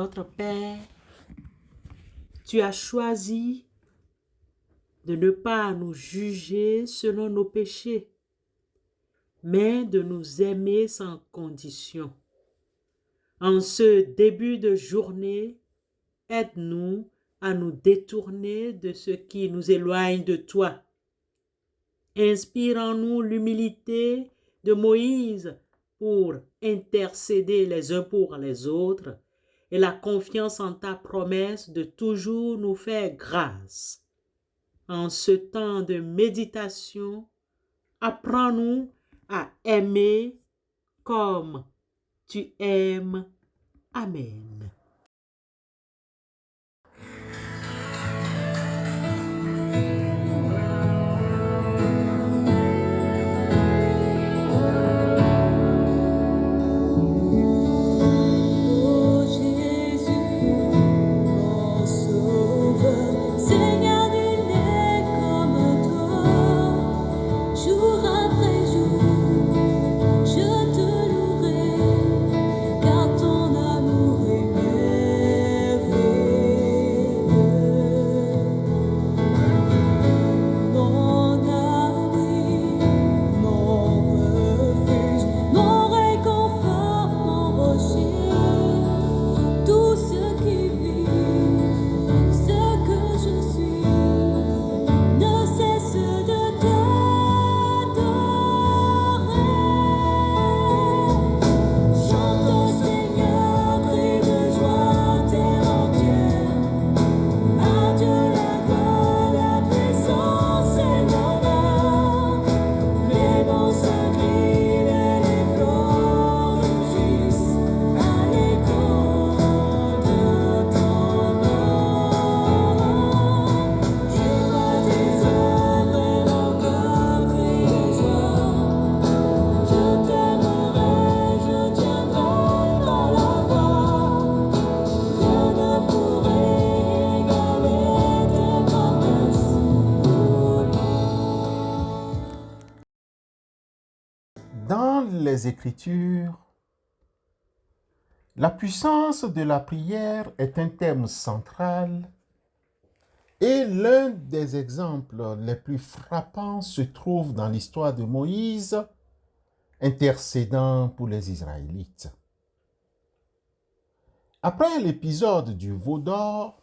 notre Père, tu as choisi de ne pas nous juger selon nos péchés, mais de nous aimer sans condition. En ce début de journée, aide-nous à nous détourner de ce qui nous éloigne de toi. Inspire en nous l'humilité de Moïse pour intercéder les uns pour les autres et la confiance en ta promesse de toujours nous faire grâce. En ce temps de méditation, apprends-nous à aimer comme tu aimes. Amen. Dans les Écritures, la puissance de la prière est un thème central et l'un des exemples les plus frappants se trouve dans l'histoire de Moïse intercédant pour les Israélites. Après l'épisode du veau d'or,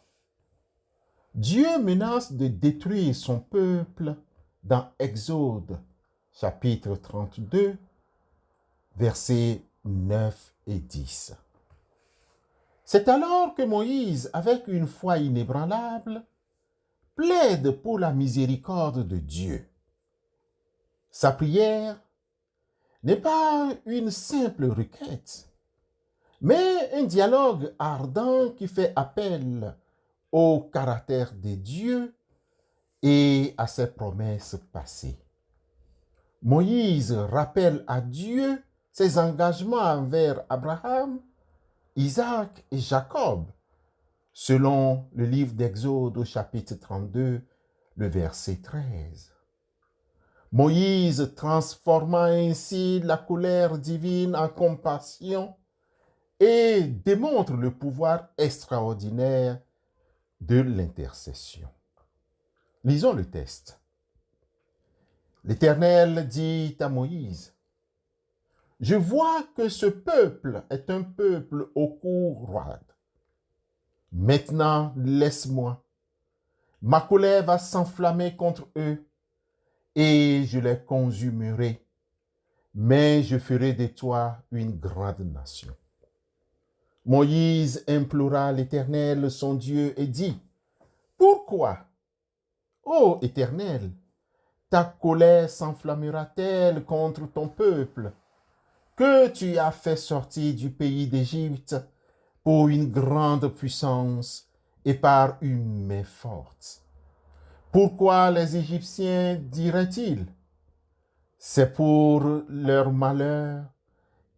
Dieu menace de détruire son peuple dans Exode, chapitre 32, versets 9 et 10. C'est alors que Moïse, avec une foi inébranlable, plaide pour la miséricorde de Dieu. Sa prière n'est pas une simple requête, mais un dialogue ardent qui fait appel au caractère de Dieu et à ses promesses passées. Moïse rappelle à Dieu ses engagements envers Abraham, Isaac et Jacob, selon le livre d'Exode au chapitre 32, le verset 13. Moïse transforma ainsi la colère divine en compassion et démontre le pouvoir extraordinaire de l'intercession. Lisons le texte. L'Éternel dit à Moïse: « Je vois que ce peuple est un peuple au cou roide. Maintenant, laisse-moi. Ma colère va s'enflammer contre eux et je les consumerai, mais je ferai de toi une grande nation. » Moïse implora l'Éternel, son Dieu, et dit: « Pourquoi, ô Éternel, ta colère s'enflammera-t-elle contre ton peuple, que tu as fait sortir du pays d'Égypte pour une grande puissance et par une main forte? Pourquoi les Égyptiens diraient-ils: c'est pour leur malheur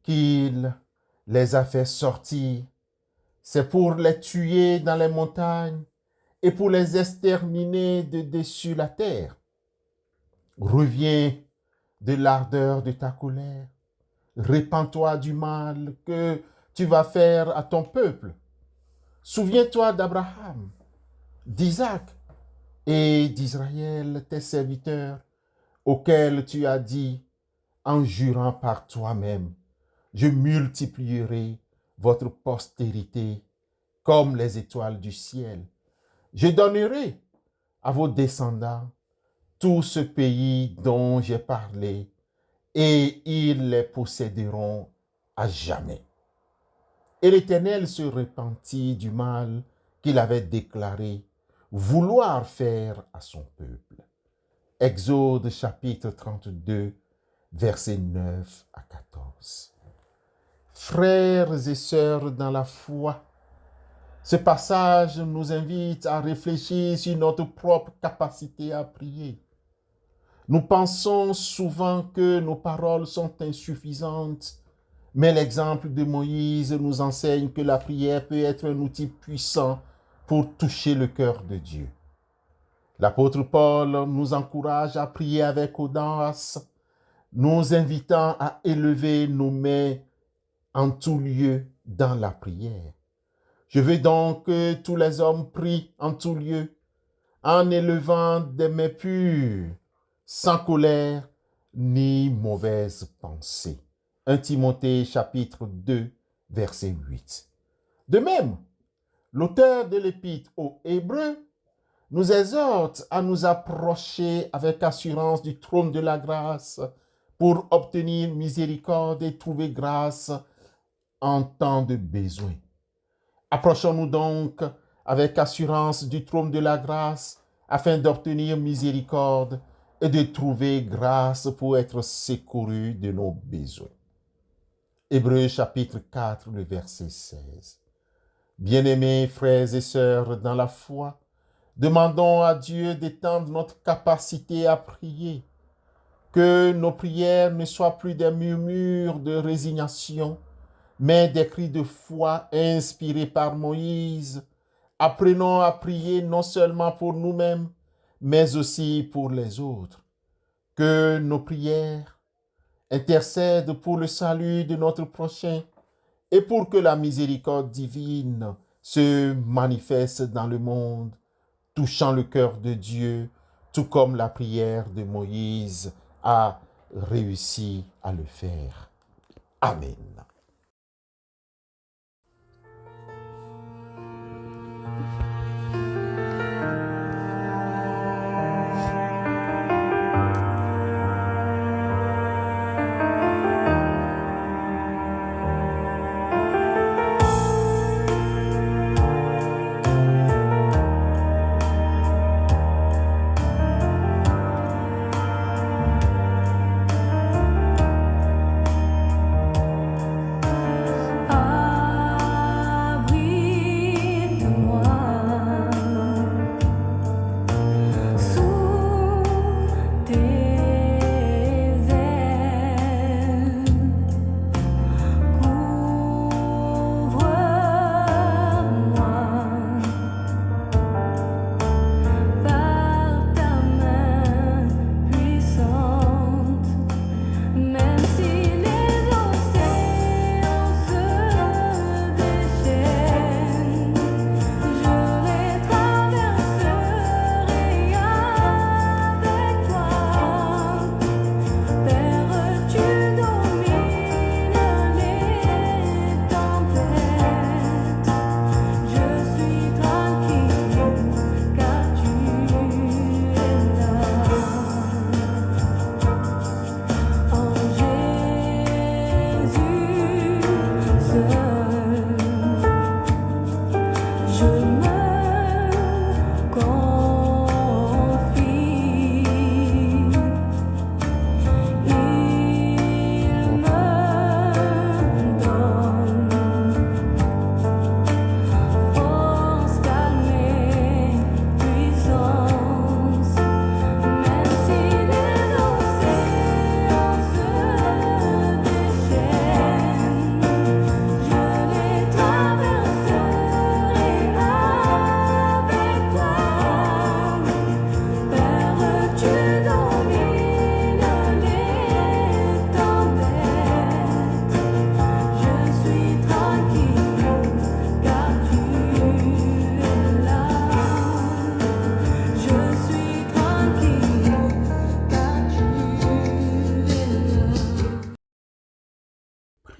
qu'il les a fait sortir, c'est pour les tuer dans les montagnes et pour les exterminer de dessus la terre? Reviens de l'ardeur de ta colère, répands-toi du mal que tu vas faire à ton peuple. Souviens-toi d'Abraham, d'Isaac et d'Israël, tes serviteurs, auxquels tu as dit, en jurant par toi-même, je multiplierai votre postérité comme les étoiles du ciel. Je donnerai à vos descendants tout ce pays dont j'ai parlé, et ils les posséderont à jamais. Et l'Éternel se repentit du mal qu'il avait déclaré vouloir faire à son peuple. Exode chapitre 32, versets 9 à 14. Frères et sœurs dans la foi, ce passage nous invite à réfléchir sur notre propre capacité à prier. Nous pensons souvent que nos paroles sont insuffisantes, mais l'exemple de Moïse nous enseigne que la prière peut être un outil puissant pour toucher le cœur de Dieu. L'apôtre Paul nous encourage à prier avec audace, nous invitant à élever nos mains en tout lieu dans la prière. Je veux donc que tous les hommes prient en tout lieu, en élevant des mains pures, sans colère ni mauvaise pensée. 1 Timothée chapitre 2, verset 8. De même, l'auteur de l'épître aux Hébreux nous exhorte à nous approcher avec assurance du trône de la grâce pour obtenir miséricorde et trouver grâce en temps de besoin. Approchons-nous donc avec assurance du trône de la grâce afin d'obtenir miséricorde et de trouver grâce pour être secourus de nos besoins. Hébreux chapitre 4, le verset 16. Bien-aimés frères et sœurs dans la foi, demandons à Dieu d'étendre notre capacité à prier, que nos prières ne soient plus des murmures de résignation, mais des cris de foi inspirés par Moïse. Apprenons à prier non seulement pour nous-mêmes, mais aussi pour les autres. Que nos prières intercèdent pour le salut de notre prochain et pour que la miséricorde divine se manifeste dans le monde, touchant le cœur de Dieu, tout comme la prière de Moïse a réussi à le faire. Amen.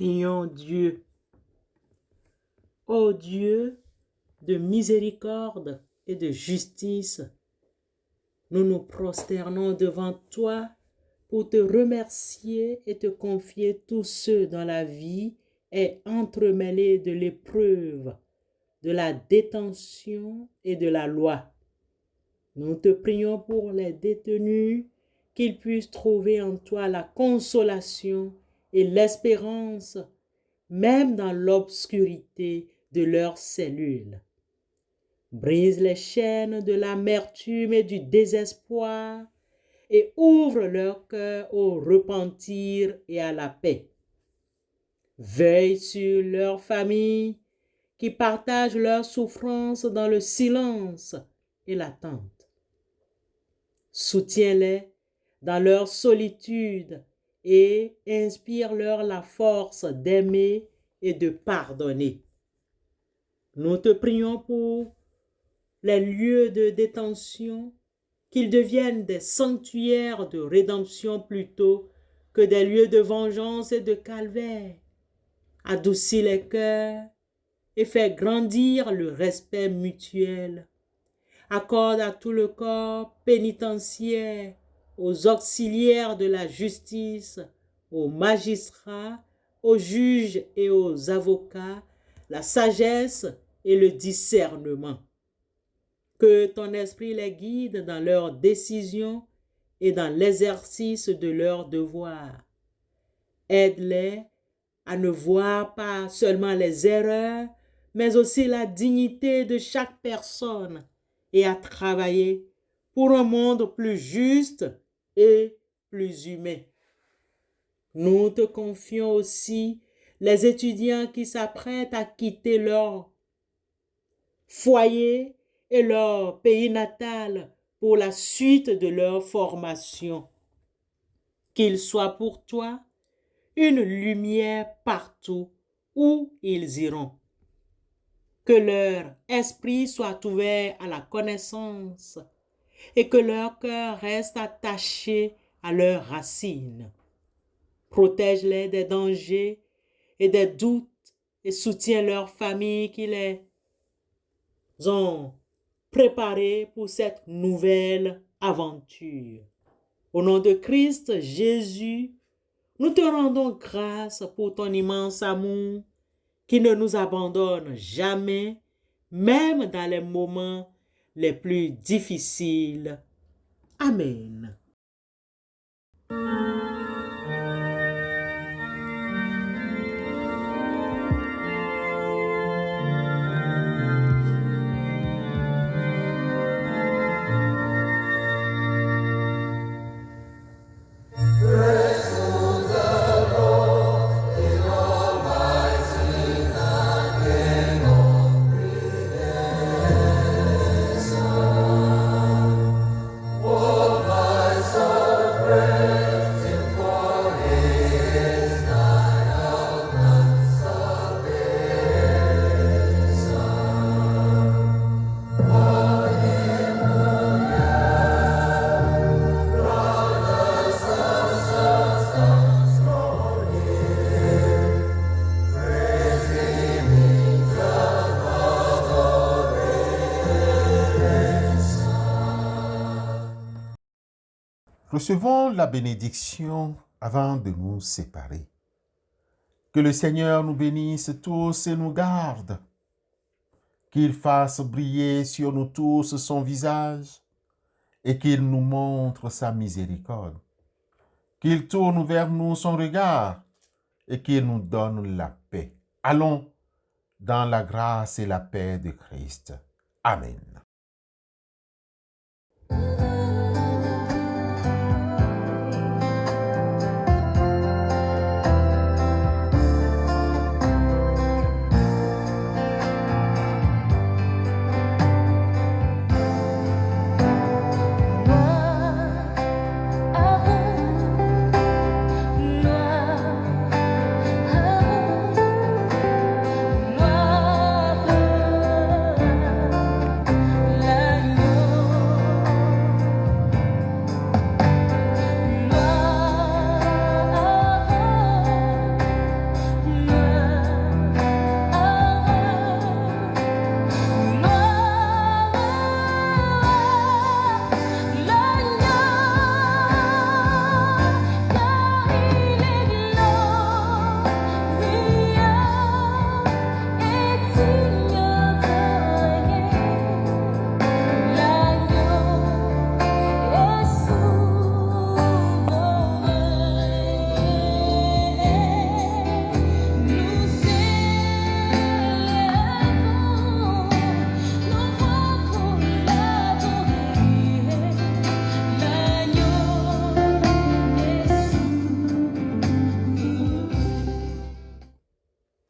prions Dieu. Ô Dieu de miséricorde et de justice, nous nous prosternons devant toi pour te remercier et te confier tous ceux dont la vie est entremêlée de l'épreuve, de la détention et de la loi. Nous te prions pour les détenus, qu'ils puissent trouver en toi la consolation et l'espérance, même dans l'obscurité de leurs cellules. Brise les chaînes de l'amertume et du désespoir et ouvre leur cœur au repentir et à la paix. Veille sur leurs familles qui partagent leurs souffrances dans le silence et l'attente. Soutiens-les dans leur solitude et inspire-leur la force d'aimer et de pardonner. Nous te prions pour les lieux de détention, qu'ils deviennent des sanctuaires de rédemption plutôt que des lieux de vengeance et de calvaire. Adoucis les cœurs et fais grandir le respect mutuel. Accorde à tout le corps pénitentiaire, aux auxiliaires de la justice, aux magistrats, aux juges et aux avocats, la sagesse et le discernement. Que ton esprit les guide dans leurs décisions et dans l'exercice de leurs devoirs. Aide-les à ne voir pas seulement les erreurs, mais aussi la dignité de chaque personne et à travailler pour un monde plus juste et plus humain. Nous te confions aussi les étudiants qui s'apprêtent à quitter leur foyer et leur pays natal pour la suite de leur formation. Qu'ils soient pour toi une lumière partout où ils iront. Que leur esprit soit ouvert à la connaissance et que leur cœur reste attaché à leurs racines. Protège-les des dangers et des doutes et soutiens leurs familles qui les ont préparés pour cette nouvelle aventure. Au nom de Christ Jésus, nous te rendons grâce pour ton immense amour qui ne nous abandonne jamais, même dans les moments les plus difficiles. Amen. Recevons la bénédiction avant de nous séparer. Que le Seigneur nous bénisse tous et nous garde. Qu'il fasse briller sur nous tous son visage et qu'il nous montre sa miséricorde. Qu'il tourne vers nous son regard et qu'il nous donne la paix. Allons dans la grâce et la paix de Christ. Amen.